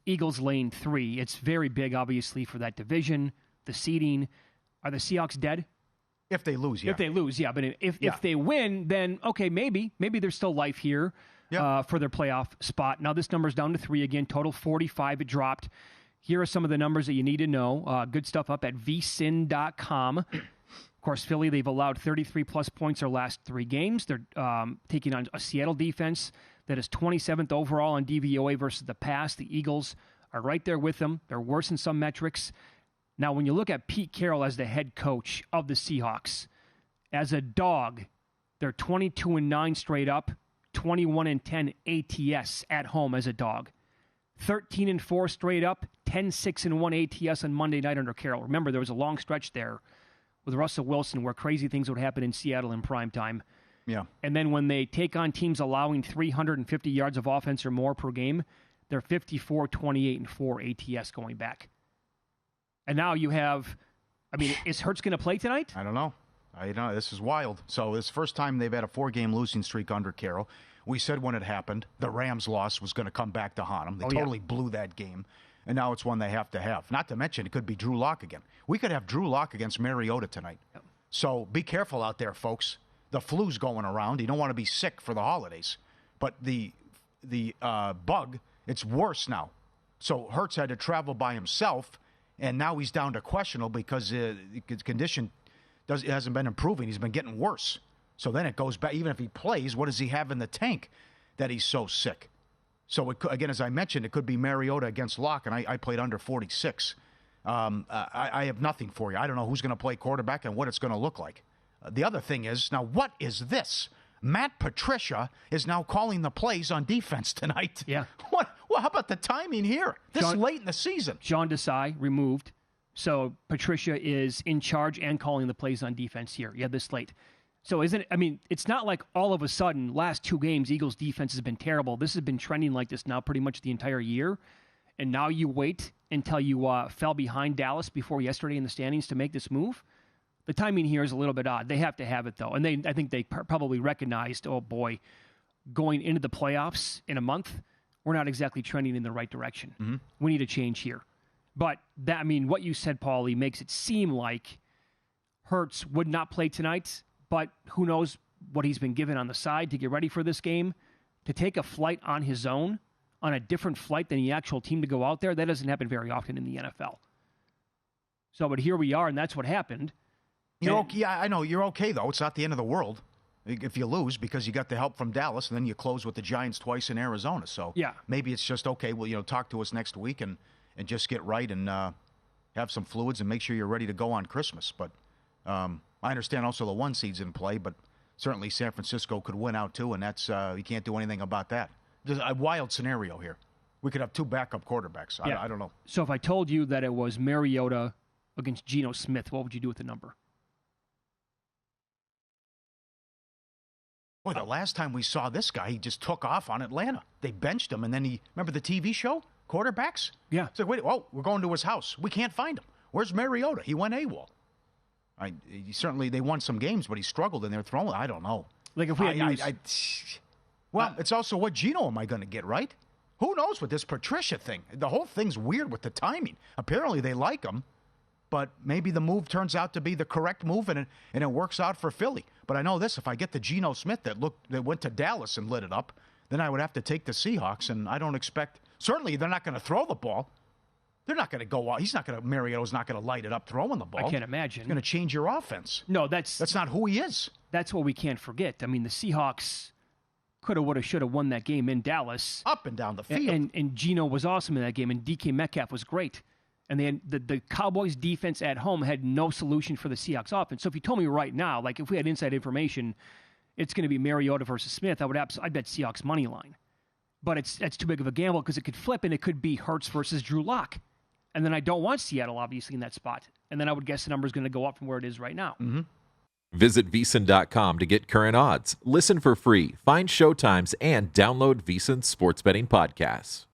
Eagles laying 3. It's very big, obviously, for that division, the seeding. Are the Seahawks dead? If they lose, yeah. If they lose, yeah. But if they win, then, okay, maybe there's still life here for their playoff spot. Now this number's down to 3 again, total 45. It dropped. Here are some of the numbers that you need to know. Good stuff up at VSiN.com. Of course, Philly, they've allowed 33-plus points their last 3 games. They're taking on a Seattle defense that is 27th overall on DVOA versus the pass. The Eagles are right there with them. They're worse in some metrics. Now, when you look at Pete Carroll as the head coach of the Seahawks, as a dog, they're 22-9 straight up, 21-10 ATS at home as a dog. 13-4 straight up, 10-6-1 ATS on Monday night under Carroll. Remember, there was a long stretch there with Russell Wilson where crazy things would happen in Seattle in prime time. Yeah. And then when they take on teams allowing 350 yards of offense or more per game, they're 54-28-4 ATS going back. And now you have, is Hurts going to play tonight? I don't know. This is wild. So this is the first time they've had a 4-game losing streak under Carroll. We said when it happened, the Rams loss was going to come back to haunt them. They totally blew that game. And now it's one they have to have. Not to mention, it could be Drew Lock again. We could have Drew Lock against Mariota tonight. Yep. So be careful out there, folks. The flu's going around. You don't want to be sick for the holidays. But the bug, it's worse now. So Hurts had to travel by himself, and now he's down to questionable because his condition hasn't been improving. He's been getting worse. So then it goes back. Even if he plays, what does he have in the tank that he's so sick? So, again, as I mentioned, it could be Mariota against Locke, and I played under 46. I have nothing for you. I don't know who's going to play quarterback and what it's going to look like. The other thing is, now what is this? Matt Patricia is now calling the plays on defense tonight. Yeah. What? Well, how about the timing here? Late in the season. John Desai removed. So Patricia is in charge and calling the plays on defense here. Yeah, this late. So it's not like all of a sudden, last 2 games, Eagles defense has been terrible. This has been trending like this now pretty much the entire year. And now you wait until you fell behind Dallas before yesterday in the standings to make this move. The timing here is a little bit odd. They have to have it, though. And I think they probably recognized, oh boy, going into the playoffs in a month, we're not exactly trending in the right direction. Mm-hmm. We need a change here. But what you said, Paulie, makes it seem like Hurts would not play tonight. But who knows what he's been given on the side to get ready for this game. To take a flight on his own, on a different flight than the actual team to go out there, that doesn't happen very often in the NFL. So, but here we are, and that's what happened. Yeah, I know. You're okay, though. It's not the end of the world if you lose because you got the help from Dallas, and then you close with the Giants twice in Arizona. So maybe it's just, okay, well, talk to us next week and just get right and have some fluids and make sure you're ready to go on Christmas. But I understand also the 1 seed's in play, but certainly San Francisco could win out too, and that's you can't do anything about that. There's a wild scenario here. We could have 2 backup quarterbacks. I don't know. So if I told you that it was Mariota against Geno Smith, what would you do with the number? Boy, the last time we saw this guy, he just took off on Atlanta. They benched him, and then remember the TV show, Quarterbacks? Yeah. It's like, wait, we're going to his house. We can't find him. Where's Mariota? He went AWOL. Certainly, they won some games, but he struggled in their throwing. I don't know. Like if we had news. It's also what Geno am I going to get, right? Who knows with this Patricia thing? The whole thing's weird with the timing. Apparently, they like him, but maybe the move turns out to be the correct move, and it works out for Philly. But I know this: if I get the Geno Smith that went to Dallas and lit it up, then I would have to take the Seahawks, and I don't expect. Certainly, they're not going to throw the ball. They're not going to go out. Mariota's not going to light it up throwing the ball. I can't imagine. He's going to change your offense. No, that's not who he is. That's what we can't forget. The Seahawks coulda, woulda, shoulda won that game in Dallas. Up and down the field. And Geno was awesome in that game, and DK Metcalf was great. And the Cowboys' defense at home had no solution for the Seahawks offense. So if you told me right now, like if we had inside information, it's going to be Mariota versus Smith, I'd bet Seahawks money line. But that's too big of a gamble because it could flip, and it could be Hurts versus Drew Lock. And then I don't want Seattle, obviously, in that spot. And then I would guess the number is going to go up from where it is right now. Mm-hmm. Visit VSiN.com to get current odds. Listen for free, find showtimes, and download VSiN sports betting podcasts.